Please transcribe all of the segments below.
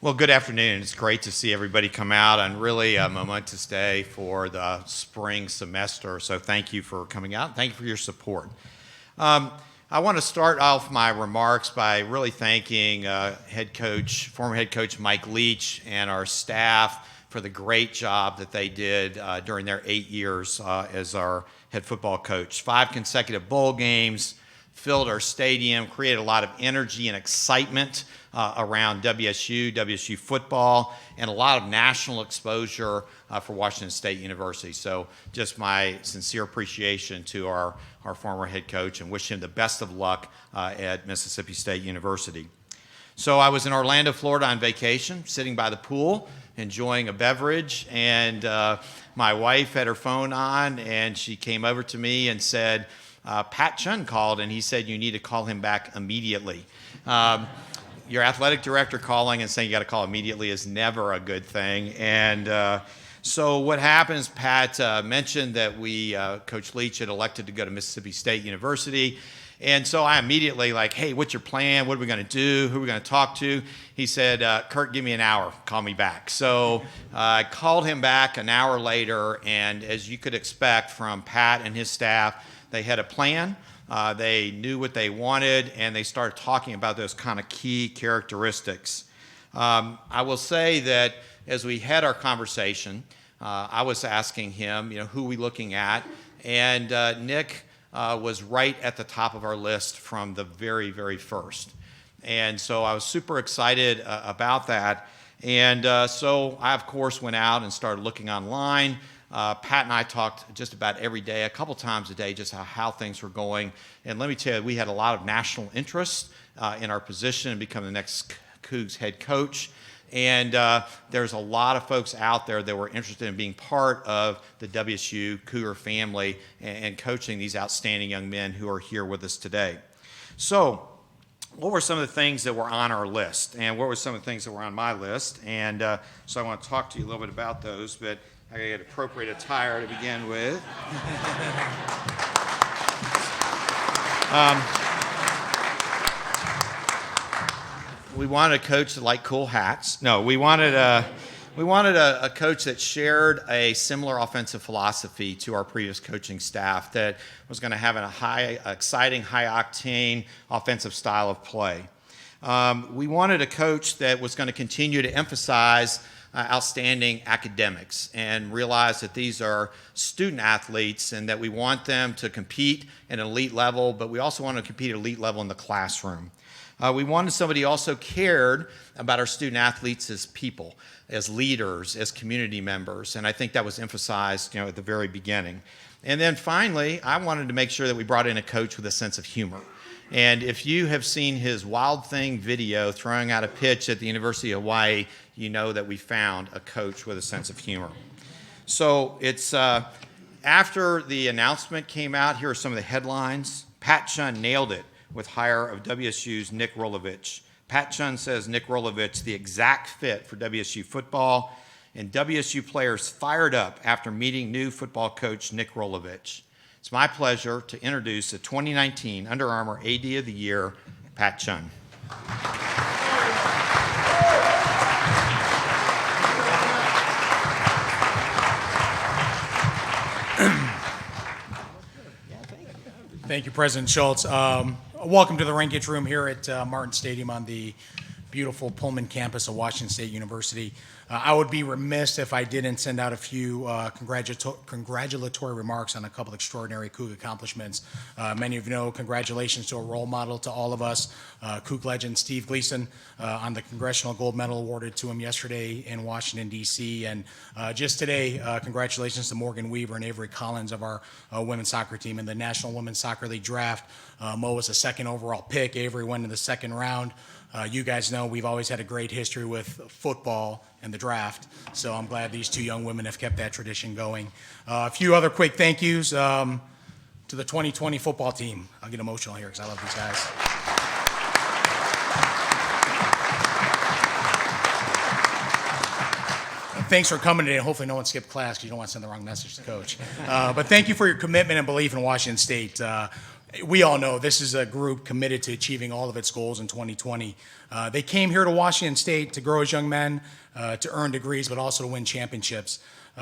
Well, good afternoon. It's great to see everybody come out on really a momentous day for the spring semester. So thank you for coming out. Thank you for your support. I want to start off my remarks by really thanking former head coach Mike Leach and our staff for the great job that they did during their 8 years as our head football coach. 5 consecutive bowl games, filled our stadium, created a lot of energy and excitement around WSU football, and a lot of national exposure for Washington State University. So just my sincere appreciation to our former head coach, and wish him the best of luck at Mississippi State University. So I was in Orlando, Florida on vacation, sitting by the pool, enjoying a beverage, and my wife had her phone on, and she came over to me and said, Pat Chun called, and he said you need to call him back immediately. Your athletic director calling and saying you got to call immediately is never a good thing. And so what happens, Pat mentioned that Coach Leach had elected to go to Mississippi State University. And so I immediately hey, what's your plan? What are we going to do? Who are we going to talk to? He said, Kurt, give me an hour. Call me back. So I called him back an hour later, and as you could expect from Pat and his staff, they had a plan. They knew what they wanted, and they started talking about those kind of key characteristics. I will say that as we had our conversation, I was asking him, who are we looking at? And Nick was right at the top of our list from the very, very first. And so I was super excited about that. And so I, of course, went out and started looking online. Pat and I talked just about every day, a couple times a day, just how things were going. And let me tell you, we had a lot of national interest in our position and become the next Cougs head coach. And there's a lot of folks out there that were interested in being part of the WSU Cougar family and coaching these outstanding young men who are here with us today. So what were some of the things that were on our list? And what were some of the things that were on my list? And so I want to talk to you a little bit about those, but I got to get appropriate attire to begin with. We wanted a coach that liked cool hats. No, we wanted a coach that shared a similar offensive philosophy to our previous coaching staff, that was going to have a exciting, high-octane offensive style of play. We wanted a coach that was going to continue to emphasize outstanding academics and realize that these are student athletes and that we want them to compete at an elite level, but we also want to compete at elite level in the classroom. We wanted somebody who also cared about our student athletes as people, as leaders, as community members, and I think that was emphasized, at the very beginning. And then finally, I wanted to make sure that we brought in a coach with a sense of humor. And if you have seen his Wild Thing video throwing out a pitch at the University of Hawaii, you know that we found a coach with a sense of humor. So it's after the announcement came out, here are some of the headlines. Pat Chun nailed it with hire of WSU's Nick Rolovich. Pat Chun says Nick Rolovich the exact fit for WSU football, and WSU players fired up after meeting new football coach Nick Rolovich. It's my pleasure to introduce the 2019 Under Armour AD of the Year, Pat Chun. Thank you, President Schultz. Welcome to the Rinkage Room here at Martin Stadium on the beautiful Pullman campus of Washington State University. I would be remiss if I didn't send out a few congratulatory remarks on a couple extraordinary Coug accomplishments. Many of you know, congratulations to a role model to all of us, Coug legend Steve Gleason, on the Congressional Gold Medal awarded to him yesterday in Washington, D.C. And just today, congratulations to Morgan Weaver and Avery Collins of our women's soccer team in the National Women's Soccer League draft. Mo was a second overall pick. Avery went in the second round. You guys know we've always had a great history with football and the draft, so I'm glad these two young women have kept that tradition going. A few other quick thank yous to the 2020 football team. I'll get emotional here because I love these guys. Thanks for coming today. Hopefully no one skipped class because you don't want to send the wrong message to Coach. But thank you for your commitment and belief in Washington State. We all know this is a group committed to achieving all of its goals in 2020. They came here to Washington State to grow as young men, to earn degrees, but also to win championships.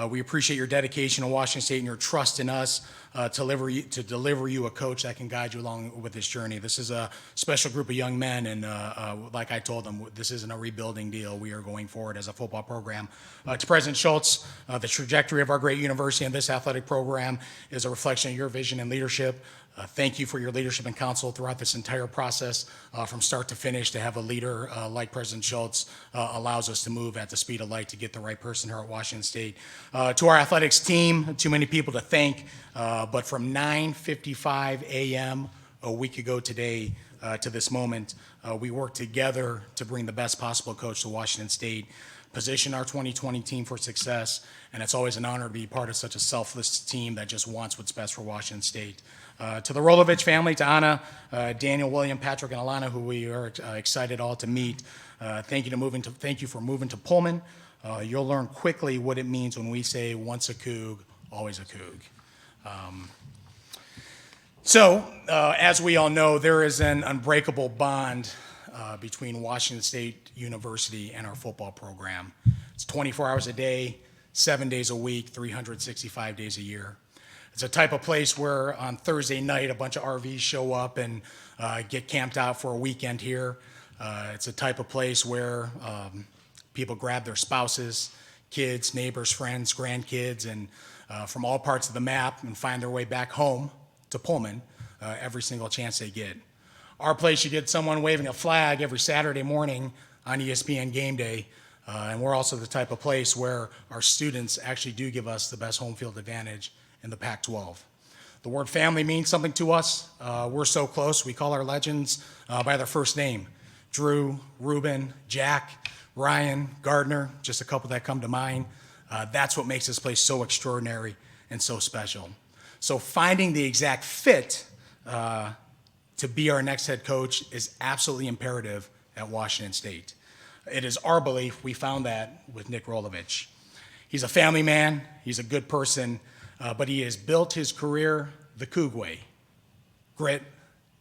We appreciate your dedication to Washington State and your trust in us to deliver you a coach that can guide you along with this journey. This is a special group of young men, and like I told them, this isn't a rebuilding deal. We are going forward as a football program. To President Schultz, the trajectory of our great university and this athletic program is a reflection of your vision and leadership. Thank you for your leadership and counsel throughout this entire process, from start to finish. To have a leader like President Schultz allows us to move at the speed of light to get the right person here at Washington State. To our athletics team, too many people to thank, but from 9:55 a.m. a week ago today to this moment, we worked together to bring the best possible coach to Washington State, position our 2020 team for success, and it's always an honor to be part of such a selfless team that just wants what's best for Washington State. To the Rolovich family, to Anna, Daniel, William, Patrick, and Alana, who we are excited all to meet, thank you for moving to Pullman. You'll learn quickly what it means when we say once a Coug, always a Coug. As we all know, there is an unbreakable bond between Washington State University and our football program. It's 24 hours a day, 7 days a week, 365 days a year. It's a type of place where on Thursday night, a bunch of RVs show up and get camped out for a weekend here. It's a type of place where people grab their spouses, kids, neighbors, friends, grandkids, and from all parts of the map and find their way back home to Pullman every single chance they get. Our place, you get someone waving a flag every Saturday morning on ESPN Game Day, and we're also the type of place where our students actually do give us the best home field advantage in the Pac-12. The word family means something to us. We're so close, we call our legends by their first name. Drew, Ruben, Jack, Ryan, Gardner, just a couple that come to mind. That's what makes this place so extraordinary and so special. So finding the exact fit to be our next head coach is absolutely imperative at Washington State. It is our belief we found that with Nick Rolovich. He's a family man, he's a good person, but he has built his career the Coug way. Grit,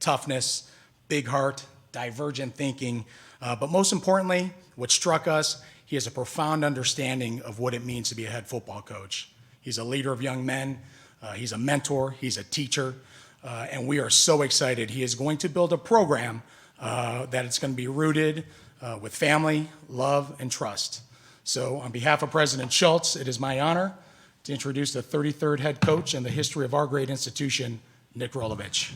toughness, big heart, divergent thinking, but most importantly, what struck us, he has a profound understanding of what it means to be a head football coach. He's a leader of young men, he's a mentor, he's a teacher, and we are so excited. He is going to build a program that it's going to be rooted with family, love, and trust. So on behalf of President Schultz, it is my honor to introduce the 33rd head coach in the history of our great institution, Nick Rolovich.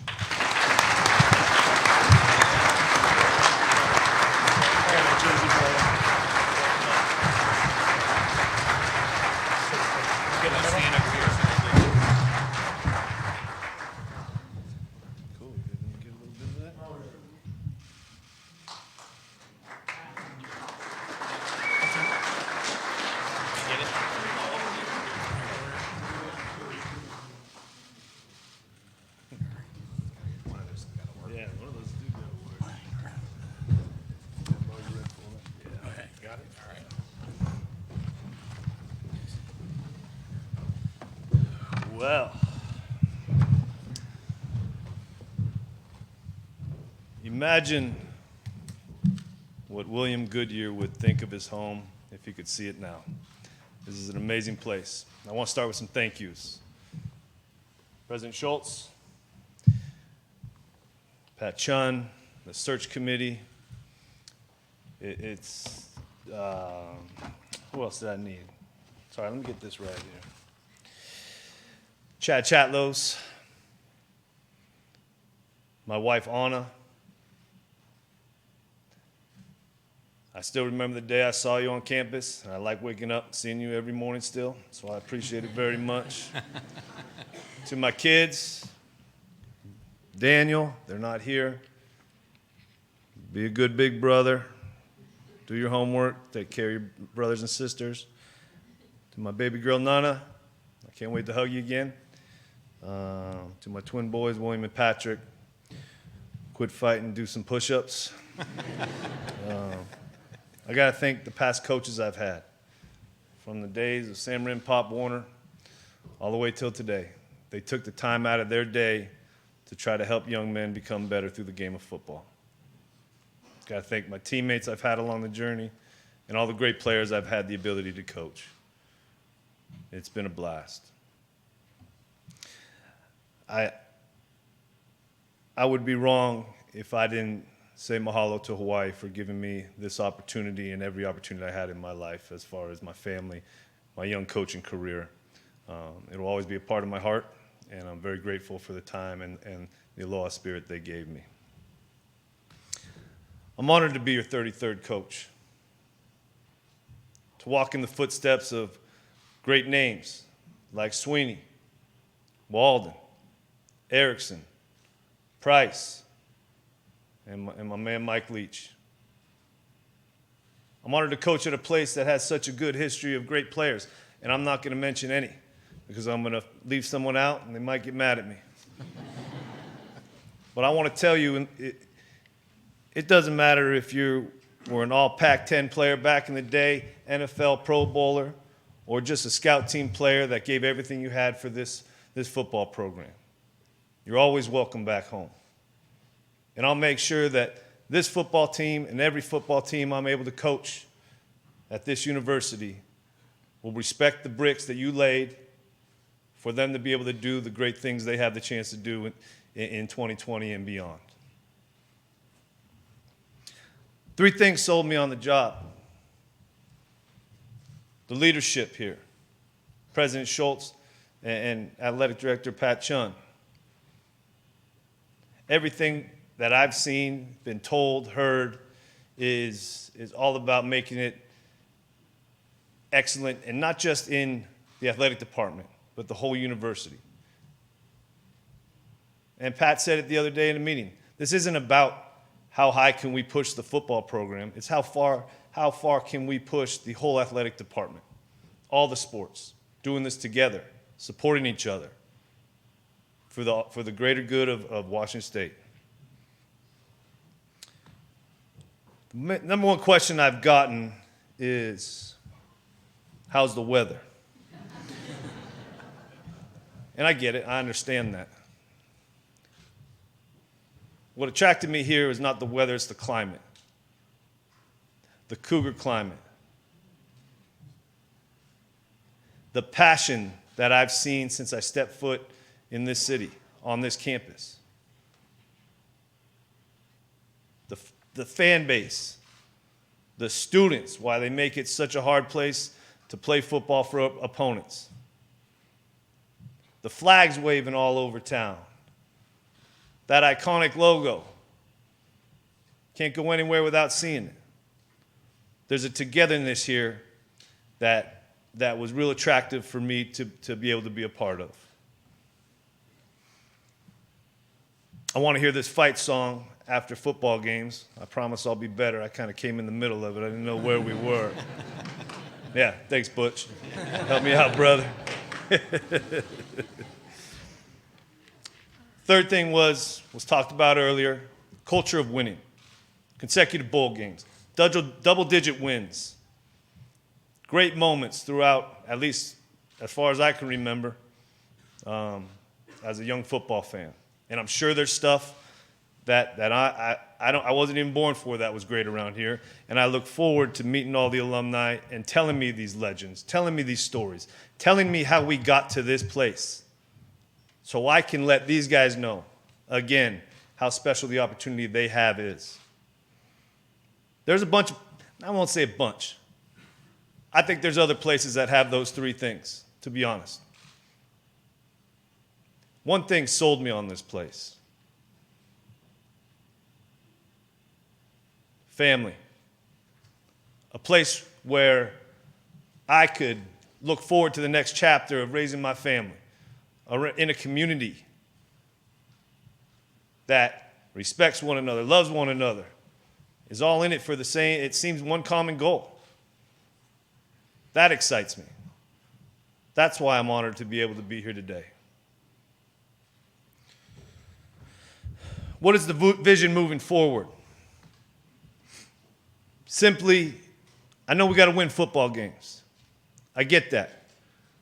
Well, imagine what William Goodyear would think of his home if he could see it now. This is an amazing place. I want to start with some thank yous. President Schultz, Pat Chun, the search committee. Who else did I need? Sorry, let me get this right here. Chad Chatlos, my wife Anna. I still remember the day I saw you on campus, and I like waking up and seeing you every morning still, so I appreciate it very much. To my kids, Daniel, they're not here. Be a good big brother. Do your homework. Take care of your brothers and sisters. To my baby girl, Nana, I can't wait to hug you again. To my twin boys, William and Patrick, quit fighting, do some push-ups. I got to thank the past coaches I've had, from the days of Sam Wren, Pop Warner, all the way till today. They took the time out of their day to try to help young men become better through the game of football. Got to thank my teammates I've had along the journey and all the great players I've had the ability to coach. It's been a blast. I would be wrong if I didn't say mahalo to Hawaii for giving me this opportunity and every opportunity I had in my life as far as my family, my young coaching career. It will always be a part of my heart, and I'm very grateful for the time and the aloha spirit they gave me. I'm honored to be your 33rd coach, to walk in the footsteps of great names like Sweeney, Walden, Erickson, Price, and my man Mike Leach. I'm honored to coach at a place that has such a good history of great players, and I'm not going to mention any because I'm going to leave someone out and they might get mad at me. But I want to tell you, it doesn't matter if you were an all Pac-10 player back in the day, NFL Pro Bowler, or just a scout team player that gave everything you had for this football program. You're always welcome back home. And I'll make sure that this football team and every football team I'm able to coach at this university will respect the bricks that you laid for them to be able to do the great things they have the chance to do in 2020 and beyond. 3 things sold me on the job. The leadership here, President Schultz and Athletic Director Pat Chun. Everything that I've seen, been told, heard, is all about making it excellent, and not just in the athletic department, but the whole university. And Pat said it the other day in a meeting. This isn't about how high can we push the football program. It's how far can we push the whole athletic department, all the sports, doing this together, supporting each other for the greater good of Washington State. The number one question I've gotten is, how's the weather? And I get it. I understand that. What attracted me here is not the weather, it's the climate. The Cougar climate. The passion that I've seen since I stepped foot in this city, on this campus. The fan base, the students, why they make it such a hard place to play football for opponents. The flags waving all over town. That iconic logo. Can't go anywhere without seeing it. There's a togetherness here that was real attractive for me to be able to be a part of. I want to hear this fight song after football games. I promise I'll be better. I kind of came in the middle of it. I didn't know where we were. Yeah, thanks, Butch. Help me out, brother. Third thing was talked about earlier, culture of winning. Consecutive bowl games, double-digit wins. Great moments throughout, at least as far as I can remember, as a young football fan. And I'm sure there's stuff that I wasn't even born for that was great around here. And I look forward to meeting all the alumni and telling me these legends, telling me these stories, telling me how we got to this place. So I can let these guys know, again, how special the opportunity they have is. There's a bunch, I won't say a bunch. I think there's other places that have those 3 things, to be honest. One thing sold me on this place. Family. A place where I could look forward to the next chapter of raising my family. In a community that respects one another, loves one another, is all in it for the same, it seems, one common goal. That excites me. That's why I'm honored to be able to be here today. What is the vision moving forward? Simply, I know we got to win football games. I get that.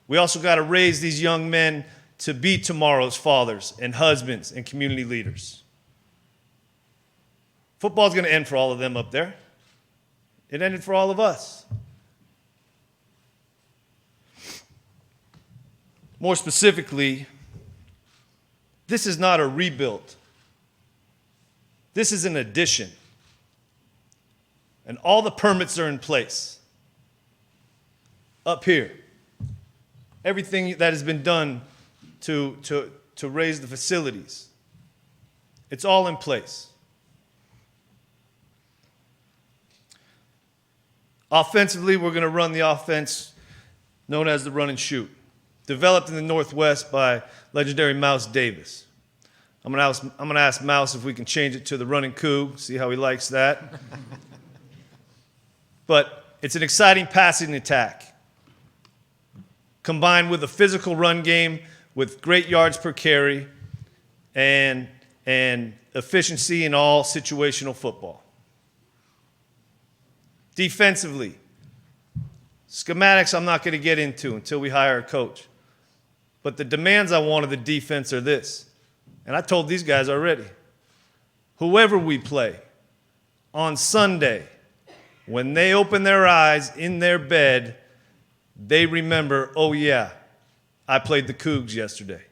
We also got to raise these young men to be tomorrow's fathers and husbands and community leaders. Football's going to end for all of them up there. It ended for all of us. More specifically, this is not a rebuild. This is an addition. And all the permits are in place. Up here. Everything that has been done to raise the facilities. It's all in place. Offensively, we're going to run the offense known as the run and shoot, developed in the Northwest by legendary Mouse Davis. I'm going to ask Mouse if we can change it to the run and coup, see how he likes that. But it's an exciting passing attack, combined with a physical run game with great yards per carry and efficiency in all situational football. Defensively, schematics I'm not going to get into until we hire a coach. But the demands I want of the defense are this, and I told these guys already. Whoever we play, on Sunday, when they open their eyes in their bed, they remember, oh yeah, I played the Cougs yesterday.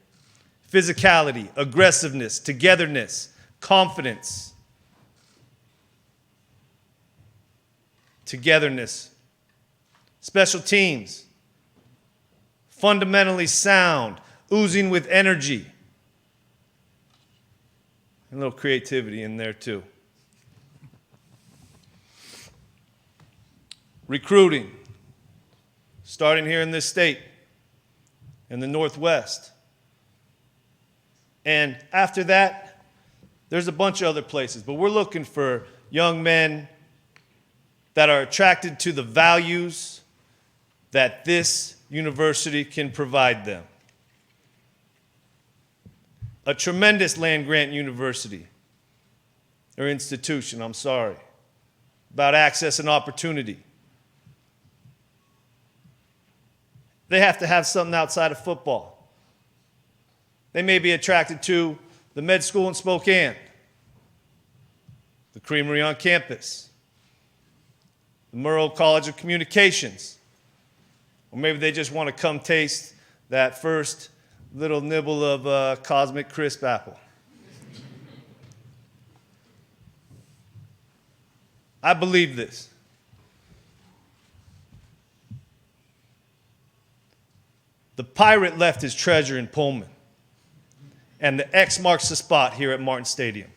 Physicality, aggressiveness, togetherness, confidence. Togetherness. Special teams. Fundamentally sound, oozing with energy. And a little creativity in there too. Recruiting. Starting here in this state, in the Northwest. And after that, there's a bunch of other places. But we're looking for young men that are attracted to the values that this university can provide them. A tremendous land-grant university, or institution, I'm sorry, about access and opportunity. They have to have something outside of football. They may be attracted to the med school in Spokane, the creamery on campus, the Murrow College of Communications, or maybe they just want to come taste that first little nibble of Cosmic Crisp apple. I believe this. The pirate left his treasure in Pullman, and the X marks the spot here at Martin Stadium.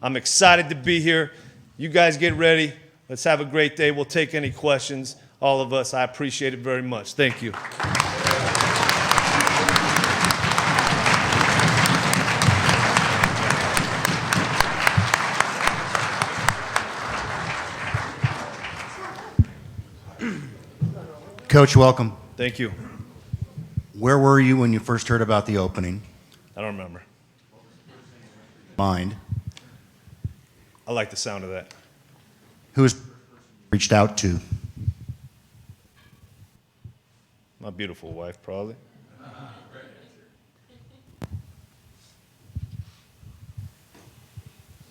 I'm excited to be here. You guys get ready. Let's have a great day. We'll take any questions. All of us, I appreciate it very much. Thank you. Coach, welcome. Thank you. Where were you when you first heard about the opening? I don't remember. Mind. I like the sound of that. Who was reached out to? My beautiful wife, probably.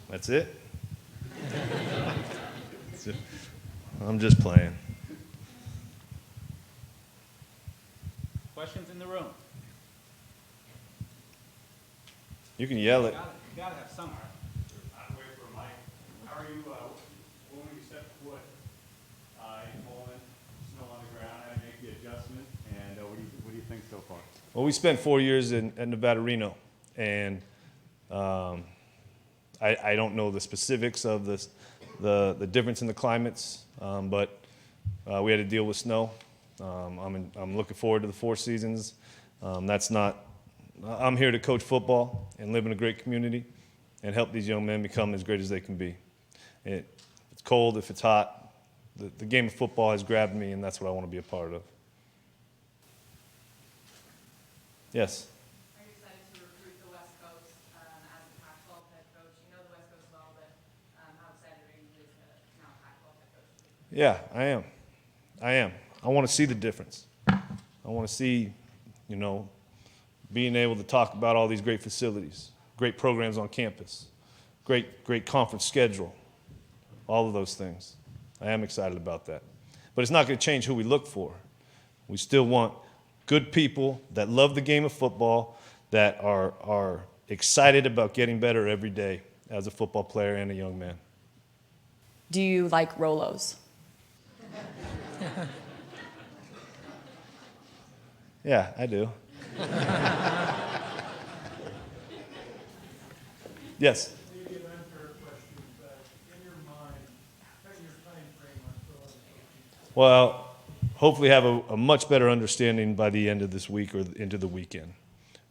That's it? That's it. I'm just playing. Questions in the room? You can yell it. You gotta have some. I'm waiting for Mike. How are you, when you set foot in Poland, snow on the ground, how do you make the adjustment, and what do you think so far? Well, we spent 4 years at Nevada Reno, and I don't know the specifics of the difference in the climates, but we had to deal with snow. I'm looking forward to the 4 seasons. I'm here to coach football and live in a great community and help these young men become as great as they can be. If it's cold, if it's hot, the game of football has grabbed me, and that's what I want to be a part of. Yes? Are you excited to recruit the West Coast as a Pac-12 head coach? You know the West Coast well, but how excited are you to now Pac-12 head coach? Yeah, I am. I want to see the difference. I want to see, being able to talk about all these great facilities, great programs on campus, great conference schedule, all of those things. I am excited about that. But it's not going to change who we look for. We still want good people that love the game of football, that are excited about getting better every day as a football player and a young man. Do you like Rolos? Yeah, I do. Yes? Maybe an unfair question, but in your mind, set your time frame on Rolovich. Well, hopefully have a much better understanding by the end of this week or into the weekend.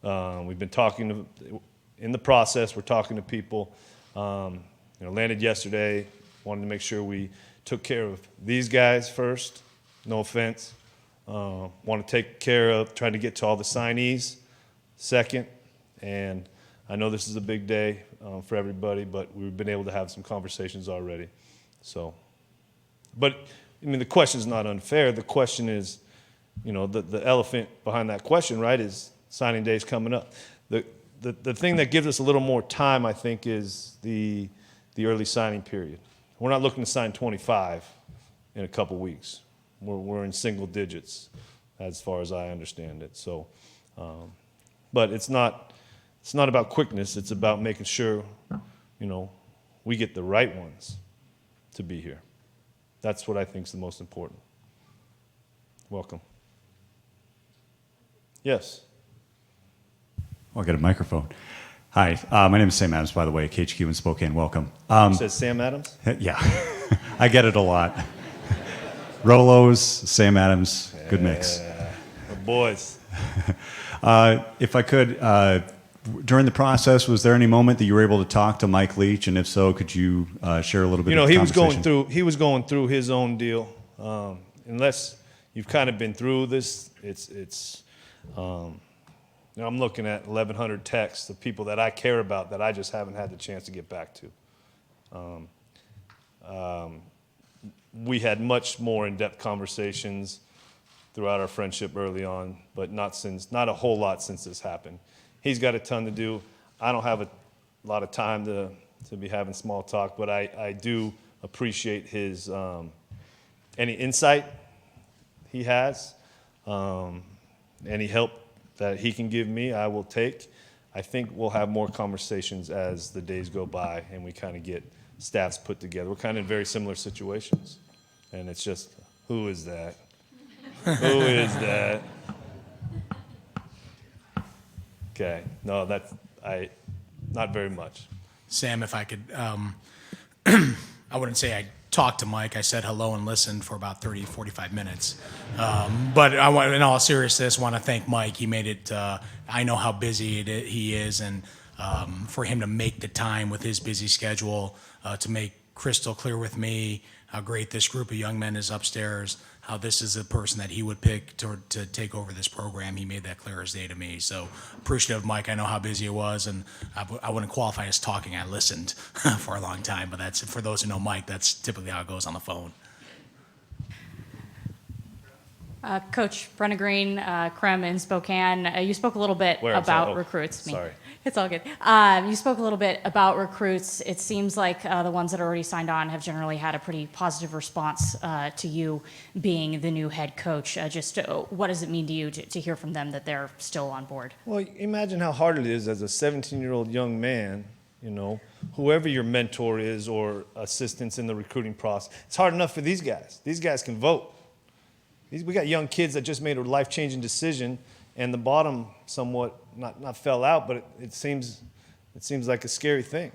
We've been talking in the process. We're talking to people. Landed yesterday. Wanted to make sure we took care of these guys first. No offense. Want to take care of trying to get to all the signees second. And I know this is a big day for everybody, but we've been able to have some conversations already. So, but I mean, the question is not unfair. The question is, the elephant behind that question, right, is signing day is coming up. The thing that gives us a little more time, I think, is the early signing period. We're not looking to sign 25 in a couple weeks. We're in single digits, as far as I understand it. So, but it's not about quickness. It's about making sure, we get the right ones to be here. That's what I think is the most important. Welcome. Yes. I'll get a microphone. Hi, my name is Sam Adams, by the way, KHQ in Spokane. Welcome. It says Sam Adams? Yeah, I get it a lot. Rolos, Sam Adams, good mix. The boys. If I could, during the process, was there any moment that you were able to talk to Mike Leach? And if so, could you share a little bit of the conversation? He was going through his own deal. Unless you've kind of been through this, I'm looking at 1,100 texts of people that I care about that I just haven't had the chance to get back to. We had much more in-depth conversations throughout our friendship early on, but not a whole lot since this happened. He's got a ton to do. I don't have a lot of time to be having small talk, but I do appreciate his any insight he has, any help that he can give me, I will take. I think we'll have more conversations as the days go by and we kind of get staffs put together. We're kind of in very similar situations. And it's just, who is that? Who is that? Okay, no, not very much. Sam, if I could, I wouldn't say I talked to Mike. I said hello and listened for about 30, 45 minutes. But in all seriousness, want to thank Mike. He made it, I know how busy he is, and for him to make the time with his busy schedule to make crystal clear with me how great this group of young men is upstairs, how this is a person that he would pick to take over this program. He made that clear as day to me. So appreciative of Mike. I know how busy it was, and I wouldn't qualify as talking. I listened for a long time, but that's, for those who know Mike, that's typically how it goes on the phone. Coach Brenna Green, Krem in Spokane, you spoke a little bit about recruits. Sorry. It's all good. You spoke a little bit about recruits. It seems like the ones that are already signed on have generally had a pretty positive response to you being the new head coach. What does it mean to you to hear from them that they're still on board? Well, imagine how hard it is as a 17-year-old young man, whoever your mentor is or assistants in the recruiting process. It's hard enough for these guys. These guys can vote. We got young kids that just made a life-changing decision, and the bottom somewhat not fell out, but it seems like a scary thing.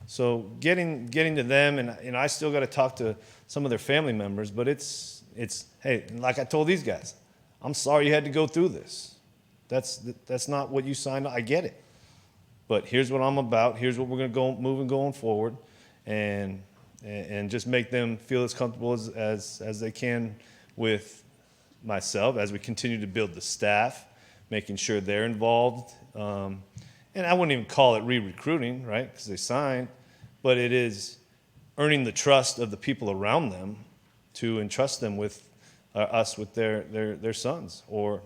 So getting to them, and I still got to talk to some of their family members, but it's hey, like I told these guys, I'm sorry you had to go through this. That's not what you signed up. I get it, but here's what I'm about. Here's what we're going to go moving going forward, and just make them feel as comfortable as they can with myself as we continue to build the staff, making sure they're involved. And I wouldn't even call it re-recruiting, right, because they signed, but it is earning the trust of the people around them to entrust them with us with their sons or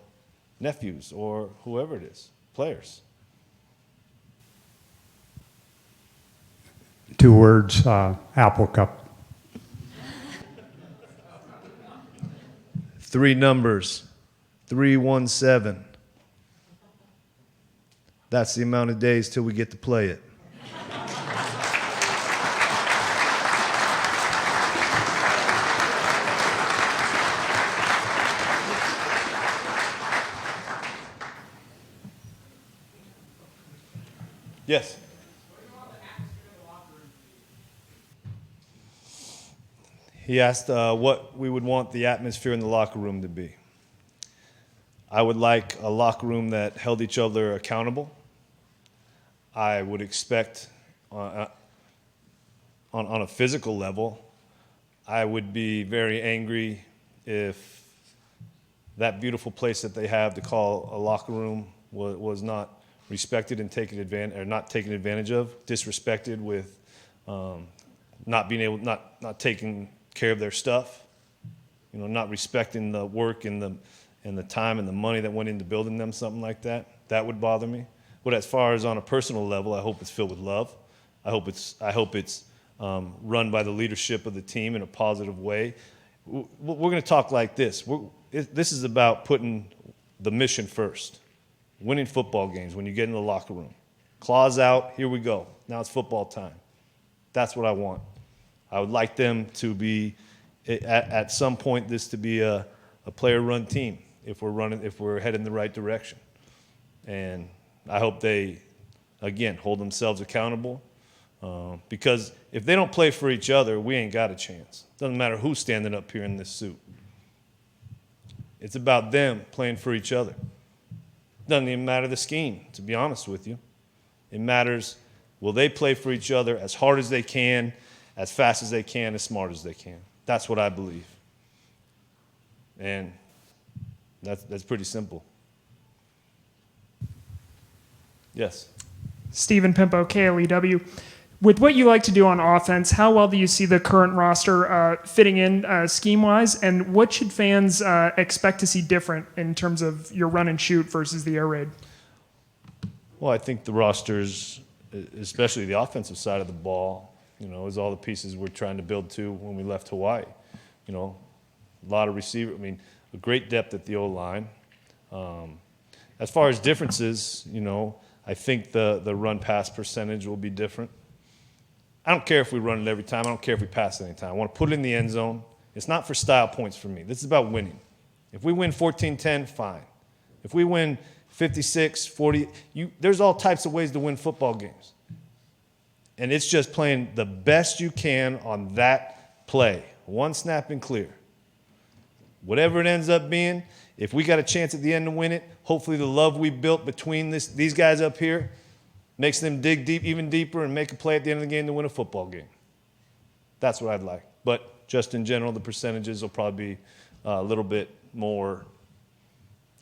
nephews or whoever it is. players. 2 words, Apple Cup. 3 numbers, 317. That's the amount of days till we get to play it. Yes. He asked what we would want the atmosphere in the locker room to be. I would like a locker room that held each other accountable. I would expect on a physical level, I would be very angry if that beautiful place that they have to call a locker room was not respected and taken advantage, or not taken advantage of, disrespected with not taking care of their stuff, not respecting the work and the time and the money that went into building them, something like that. That would bother me. But as far as on a personal level, I hope it's filled with love. I hope it's run by the leadership of the team in a positive way. We're going to talk like this. This is about putting the mission first. Winning football games when you get in the locker room. Claws out, here we go. Now it's football time. That's what I want. I would like them to be, at some point, this to be a player-run team if we're heading the right direction. And I hope they, again, hold themselves accountable. Because if they don't play for each other, we ain't got a chance. Doesn't matter who's standing up here in this suit. It's about them playing for each other. Doesn't even matter the scheme, to be honest with you. It matters, will they play for each other as hard as they can, as fast as they can, as smart as they can. That's what I believe. And that's pretty simple. Yes? Stephen Pimpo, KLEW. With what you like to do on offense, how well do you see the current roster fitting in scheme-wise, and what should fans expect to see different in terms of your run and shoot versus the air raid? Well, I think the rosters, especially the offensive side of the ball, is all the pieces we're trying to build to when we left Hawaii. A lot of receiver. A great depth at the O-line. As far as differences, I think the run-pass percentage will be different. I don't care if we run it every time. I don't care if we pass it any time. I want to put it in the end zone. It's not for style points for me. This is about winning. If we win 14-10, fine. If we win 56-40, there's all types of ways to win football games. And it's just playing the best you can on that play. One snap and clear. Whatever it ends up being, if we got a chance at the end to win it, hopefully the love we built between these guys up here makes them dig deep, even deeper, and make a play at the end of the game to win a football game. That's what I'd like. But just in general, the percentages will probably be a little bit more.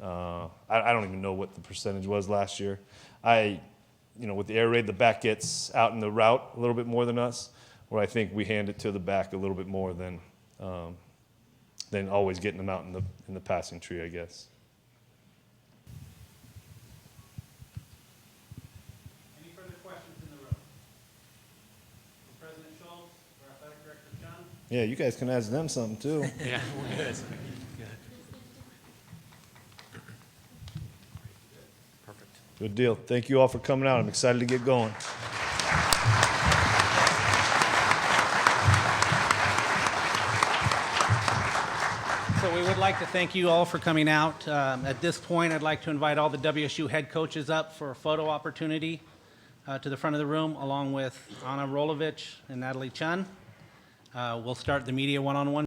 I don't even know what the percentage was last year. With the air raid, the back gets out in the route a little bit more than us, where I think we hand it to the back a little bit more than always getting them out in the passing tree, I guess. Any further questions in the room? President Schultz, our athletic director John. Yeah, you guys can ask them something too. Yeah, we're good. Good deal. Thank you all for coming out. I'm excited to get going. So we would like to thank you all for coming out. At this point, I'd like to invite all the WSU head coaches up for a photo opportunity to the front of the room, along with Anna Rolovich and Natalie Chun. We'll start the media one-on-one.